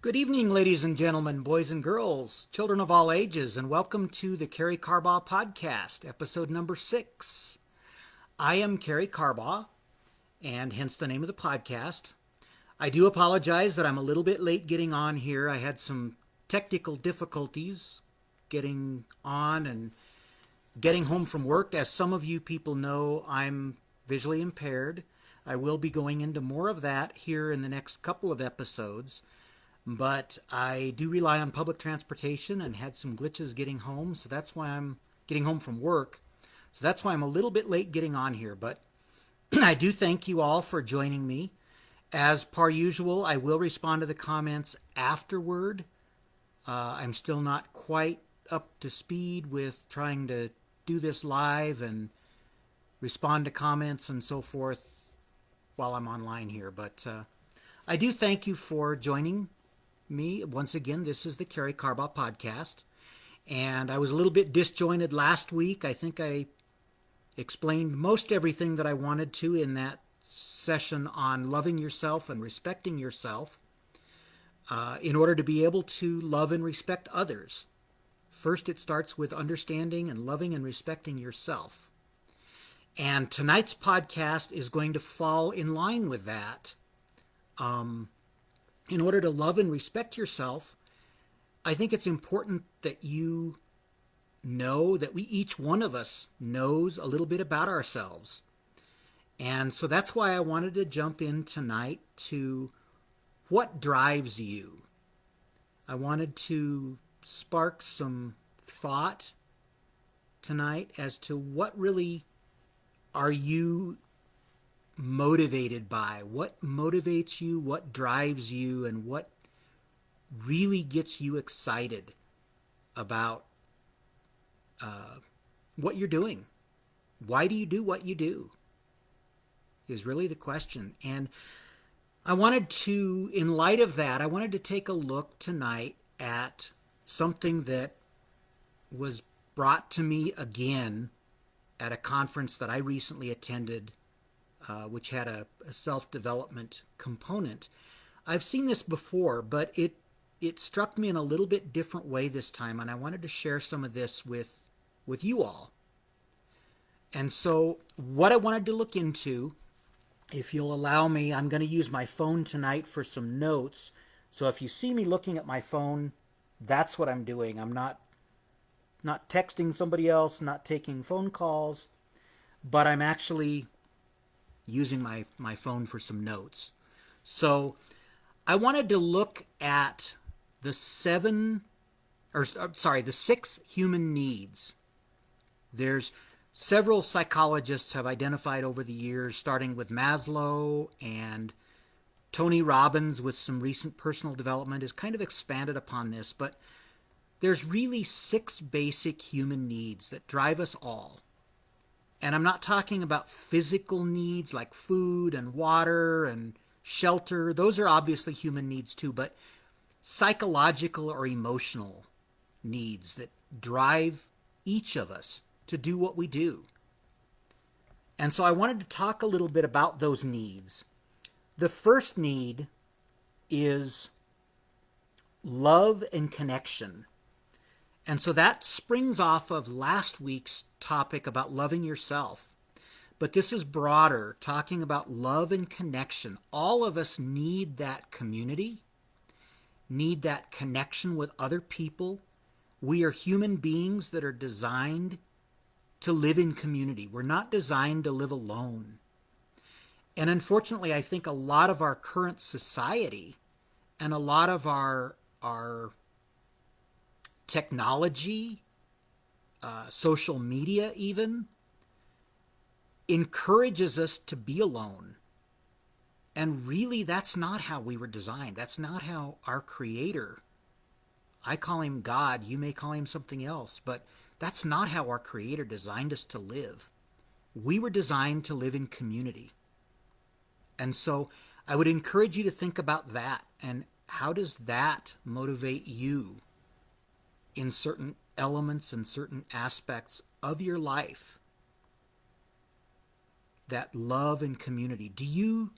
Good evening, ladies and gentlemen, boys and girls, children of all ages, and welcome to the Karey Carbaugh podcast, episode number 6. I am Karey Carbaugh, and hence the name of the podcast. I do apologize that I'm a little bit late getting on here. I had some technical difficulties getting on and getting home from work. As some of you people know, I'm visually impaired. I will be going into more of that here in the next couple of episodes. But I do rely on public transportation and had some glitches getting home, so that's why I'm getting home from work. So that's why I'm a little bit late getting on here, but I do thank you all for joining me. As per usual, I will respond to the comments afterward. I'm still not quite up to speed with trying to do this live and respond to comments and so forth while I'm online here, but I do thank you for joining me. Once again, this is the Karey Carbaugh podcast, and I was a little bit disjointed last week. I think I explained most everything that I wanted to in that session on loving yourself and respecting yourself in order to be able to love and respect others. First, it starts with understanding and loving and respecting yourself. And tonight's podcast is going to fall in line with that. In order to love and respect yourself, I think it's important that you know that each one of us knows a little bit about ourselves. And so that's why I wanted to jump in tonight to what drives you. I wanted to spark some thought tonight as to what really are you motivated by, what motivates you, what drives you, and what really gets you excited about what you're doing. Why do you do what you do is really the question. And I wanted to, in light of that, I wanted to take a look tonight at something that was brought to me again at a conference that I recently attended, which had a self-development component. I've seen this before, but it struck me in a little bit different way this time, and I wanted to share some of this with you all. And so what I wanted to look into, if you'll allow me, I'm going to use my phone tonight for some notes. So if you see me looking at my phone, that's what I'm doing. I'm not texting somebody else, not taking phone calls, but I'm actually using my phone for some notes. So I wanted to look at the 6 human needs. There's several psychologists have identified over the years, starting with Maslow, and Tony Robbins with some recent personal development has kind of expanded upon this, but there's really 6 basic human needs that drive us all. And I'm not talking about physical needs like food and water and shelter. Those are obviously human needs too, but psychological or emotional needs that drive each of us to do what we do. And so I wanted to talk a little bit about those needs. The first need is love and connection. And so that springs off of last week's topic about loving yourself. But this is broader, talking about love and connection. All of us need that community, need that connection with other people. We are human beings that are designed to live in community. We're not designed to live alone. And unfortunately, I think a lot of our current society and a lot of our technology, social media even, encourages us to be alone. And really, that's not how we were designed. That's not how our Creator, I call him God, you may call him something else, but that's not how our Creator designed us to live. We were designed to live in community. And so I would encourage you to think about that, and how does that motivate you in certain elements and certain aspects of your life? That love and community. Do you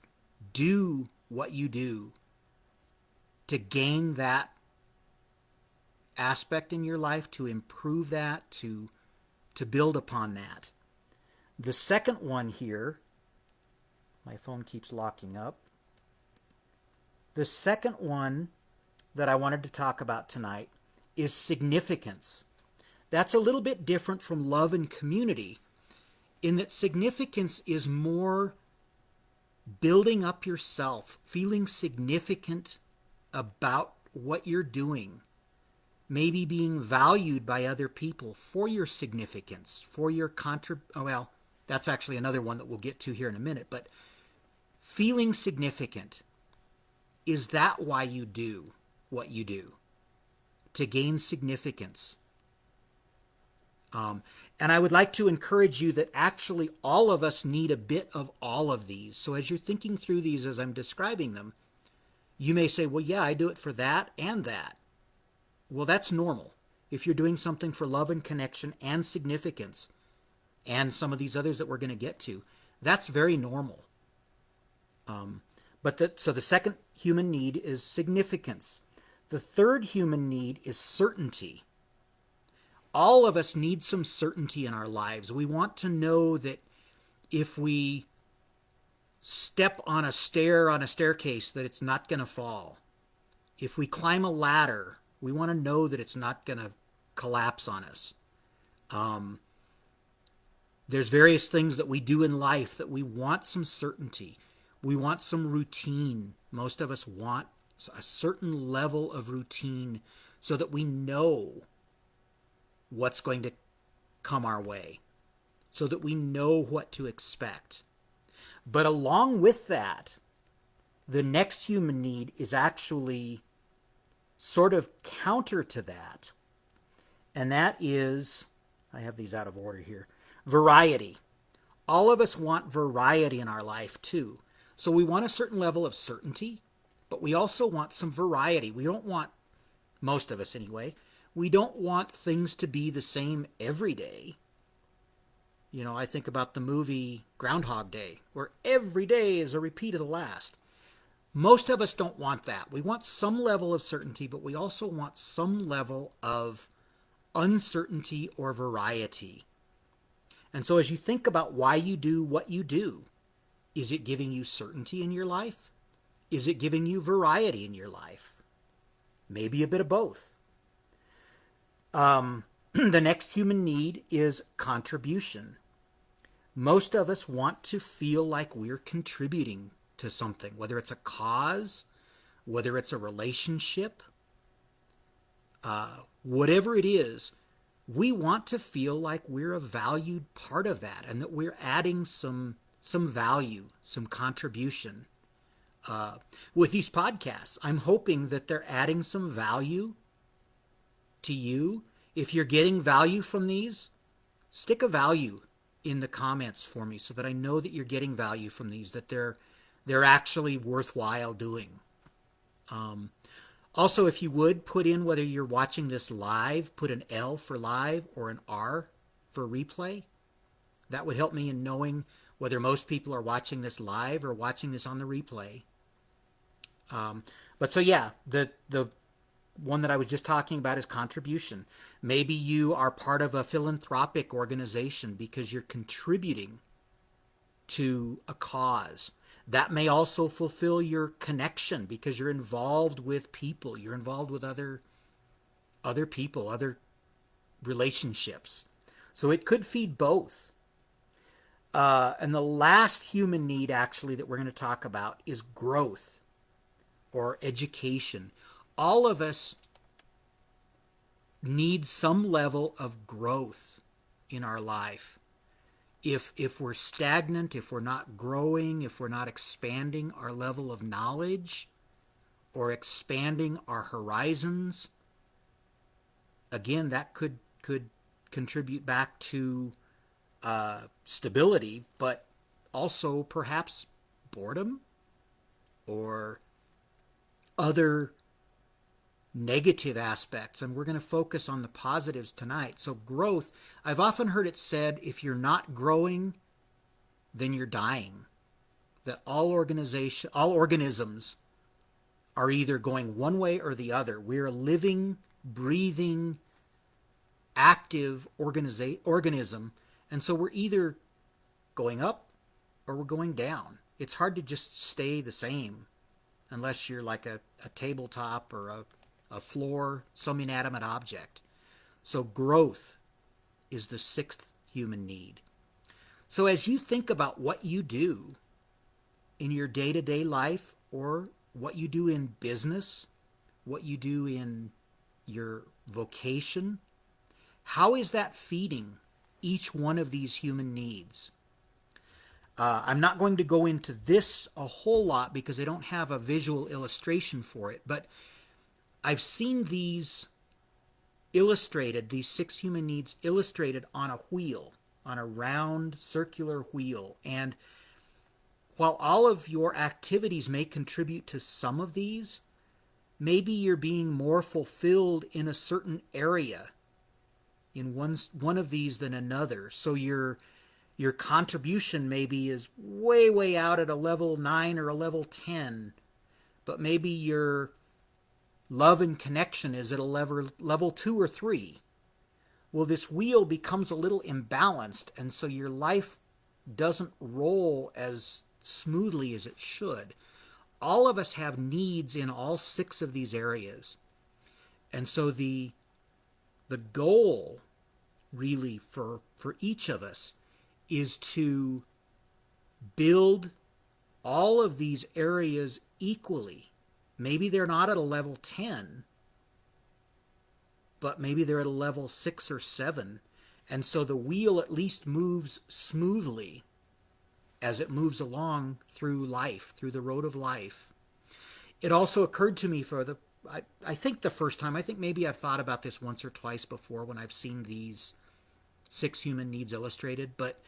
do what you do to gain that aspect in your life, to improve that, to build upon that. The second one here, my phone keeps locking up. The second one that I wanted to talk about tonight is significance. That's a little bit different from love and community, in that significance is more building up yourself, feeling significant about what you're doing, maybe being valued by other people for your significance, for your well, that's actually another one that we'll get to here in a minute, but feeling significant. Is that why you do what you do? To gain significance. And I would like to encourage you that actually all of us need a bit of all of these. So as you're thinking through these as I'm describing them, you may say, well, yeah, I do it for that and that. Well, that's normal. If you're doing something for love and connection and significance, and some of these others that we're going to get to, that's very normal. So the second human need is significance. The third human need is certainty. All of us need some certainty in our lives. We want to know that if we step on a staircase, that it's not going to fall. If we climb a ladder, we want to know that it's not going to collapse on us. There's various things that we do in life that we want some certainty. We want some routine. Most of us want a certain level of routine so that we know what's going to come our way, so that we know what to expect. But along with that, the next human need is actually sort of counter to that, and that is, I have these out of order here, variety. All of us want variety in our life too. So we want a certain level of certainty, but we also want some variety. We don't want, most of us anyway, we don't want things to be the same every day. You know, I think about the movie Groundhog Day, where every day is a repeat of the last. Most of us don't want that. We want some level of certainty, but we also want some level of uncertainty or variety. And so as you think about why you do what you do, is it giving you certainty in your life? Is it giving you variety in your life? Maybe a bit of both. The next human need is contribution. Most of us want to feel like we're contributing to something, whether it's a cause, whether it's a relationship, whatever it is, we want to feel like we're a valued part of that and that we're adding some value, some contribution. With these podcasts, I'm hoping that they're adding some value to you. If you're getting value from these, stick a value in the comments for me so that I know that you're getting value from these, that they're actually worthwhile doing. Also, if you would, put in whether you're watching this live, put an L for live or an R for replay. That would help me in knowing whether most people are watching this live or watching this on the replay. But so yeah, the one that I was just talking about is contribution. Maybe you are part of a philanthropic organization because you're contributing to a cause. That may also fulfill your connection because you're involved with people. You're involved with other people, other relationships. So it could feed both. And the last human need actually that we're going to talk about is growth or education. All of us need some level of growth in our life. If we're stagnant, if we're not growing, if we're not expanding our level of knowledge or expanding our horizons, again, that could contribute back to stability, but also perhaps boredom or other negative aspects, and we're going to focus on the positives tonight. So growth, I've often heard it said, if you're not growing, then you're dying. That all organisms are either going one way or the other. We're a living, breathing, active organism, and so we're either going up or we're going down. It's hard to just stay the same unless you're like a tabletop or a floor, some inanimate object. So growth is the sixth human need. So as you think about what you do in your day-to-day life, or what you do in business, what you do in your vocation, how is that feeding each one of these human needs? I'm not going to go into this a whole lot because I don't have a visual illustration for it, but I've seen these illustrated, these six human needs illustrated on a wheel, on a round circular wheel. And while all of your activities may contribute to some of these, maybe you're being more fulfilled in a certain area in one of these than another. So your contribution maybe is way out at a level 9 or a level 10, but maybe your love and connection is at a level 2 or 3. Well, this wheel becomes a little imbalanced, and so your life doesn't roll as smoothly as it should. All of us have needs in all 6 of these areas. And so the goal really for each of us is to build all of these areas equally. Maybe they're not at a level 10, but maybe they're at a level 6 or 7. And so the wheel at least moves smoothly as it moves along through life, through the road of life. It also occurred to me I think the first time, I think maybe I've thought about this once or twice before when I've seen these 6 human needs illustrated, but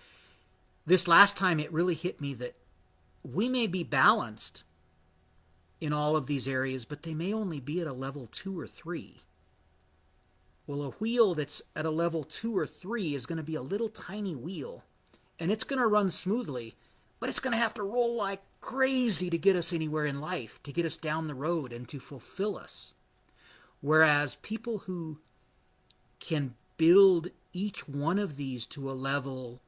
this last time it really hit me that we may be balanced in all of these areas, but they may only be at a level 2 or 3. Well, a wheel that's at a level 2 or 3 is going to be a little tiny wheel, and it's going to run smoothly, but it's going to have to roll like crazy to get us anywhere in life, to get us down the road and to fulfill us. Whereas people who can build each one of these to a level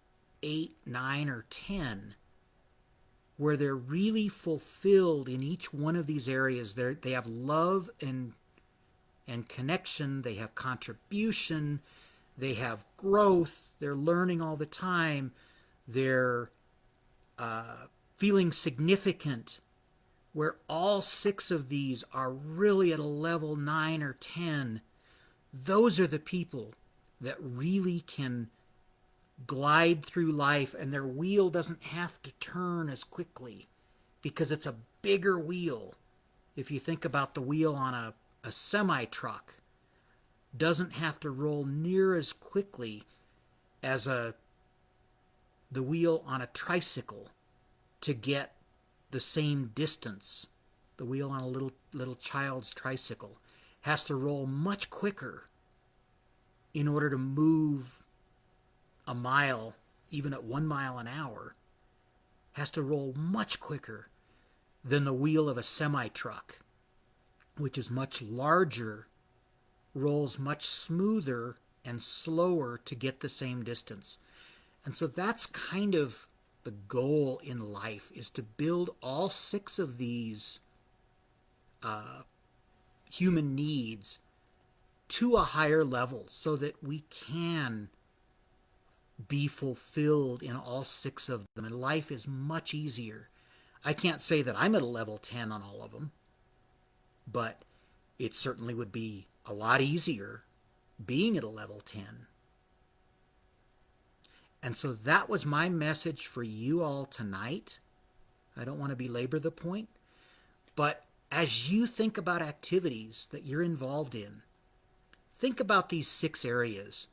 8, 9, or 10, where they're really fulfilled in each one of these areas, they have love and connection, they have contribution, they have growth, they're learning all the time, they're feeling significant, where all 6 of these are really at a level 9 or 10, those are the people that really can glide through life, and their wheel doesn't have to turn as quickly because it's a bigger wheel. If you think about the wheel on a semi-truck, doesn't have to roll near as quickly as the wheel on a tricycle to get the same distance. The wheel on a little child's tricycle has to roll much quicker in order to move a mile, even at 1 mile an hour, has to roll much quicker than the wheel of a semi-truck, which is much larger, rolls much smoother and slower to get the same distance. And so that's kind of the goal in life, is to build all 6 of these human needs to a higher level so that we can be fulfilled in all 6 of them. And life is much easier. I can't say that I'm at a level 10 on all of them, but it certainly would be a lot easier being at a level 10. And so that was my message for you all tonight. I don't want to belabor the point, but as you think about activities that you're involved in, think about these 6 areas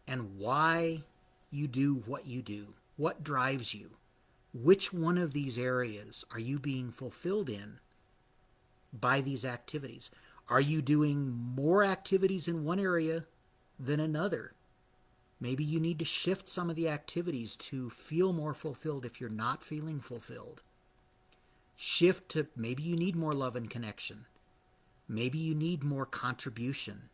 and why you do what you do. What drives you? Which one of these areas are you being fulfilled in by these activities? Are you doing more activities in one area than another? Maybe you need to shift some of the activities to feel more fulfilled if you're not feeling fulfilled. shift to maybe you need more love and connection. Maybe you need more contribution.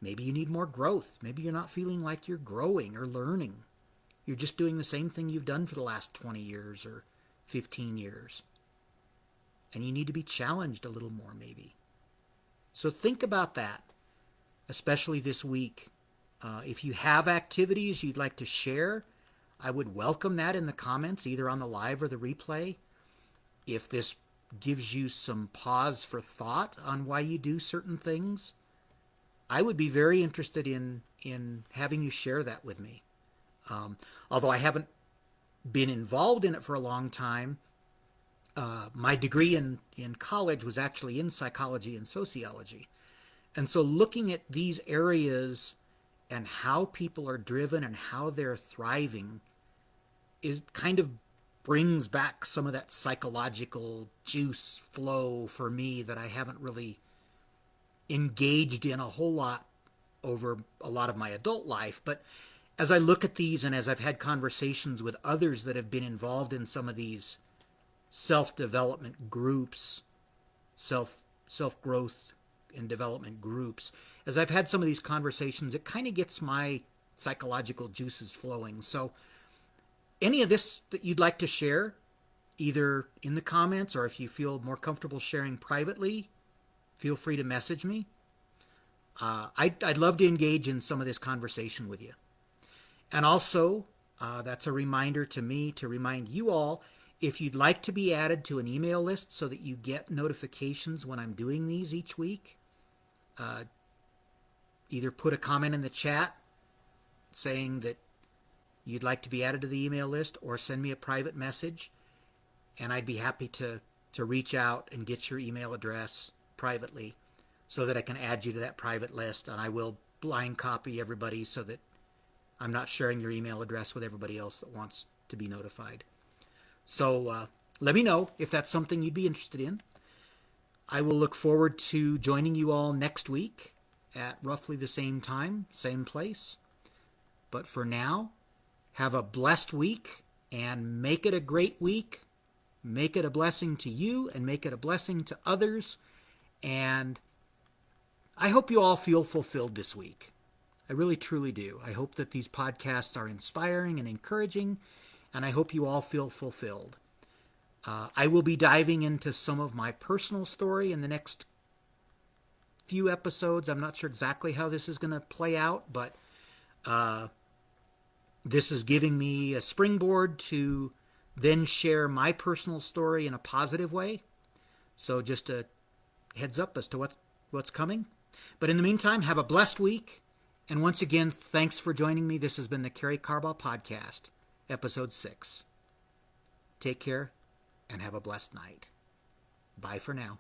Maybe you need more growth. Maybe you're not feeling like you're growing or learning. You're just doing the same thing you've done for the last 20 years or 15 years. And you need to be challenged a little more, maybe. So think about that, especially this week. If you have activities you'd like to share, I would welcome that in the comments, either on the live or the replay. If this gives you some pause for thought on why you do certain things, I would be very interested in having you share that with me. Although I haven't been involved in it for a long time, my degree in college was actually in psychology and sociology. And so looking at these areas and how people are driven and how they're thriving, it kind of brings back some of that psychological juice flow for me that I haven't really engaged in a whole lot over a lot of my adult life. But as I look at these and as I've had conversations with others that have been involved in some of these self-development groups, self-growth and development groups, as I've had some of these conversations, it kind of gets my psychological juices flowing. So any of this that you'd like to share, either in the comments or if you feel more comfortable sharing privately, feel free to message me. I'd love to engage in some of this conversation with you. And also, that's a reminder to me to remind you all, if you'd like to be added to an email list so that you get notifications when I'm doing these each week, either put a comment in the chat saying that you'd like to be added to the email list, or send me a private message, and I'd be happy to reach out and get your email address privately so that I can add you to that private list. And I will blind copy everybody so that I'm not sharing your email address with everybody else that wants to be notified. So let me know if that's something you'd be interested in. I will look forward to joining you all next week at roughly the same time, same place. But for now, have a blessed week and make it a great week. Make it a blessing to you and make it a blessing to others. And I hope you all feel fulfilled this week. I really, truly do. I hope that these podcasts are inspiring and encouraging, and I hope you all feel fulfilled. I will be diving into some of my personal story in the next few episodes. I'm not sure exactly how this is going to play out, but this is giving me a springboard to then share my personal story in a positive way. So just a heads up as to what's coming. But in the meantime, have a blessed week. And once again, thanks for joining me. This has been the Karey Carbaugh Podcast, Episode 6. Take care and have a blessed night. Bye for now.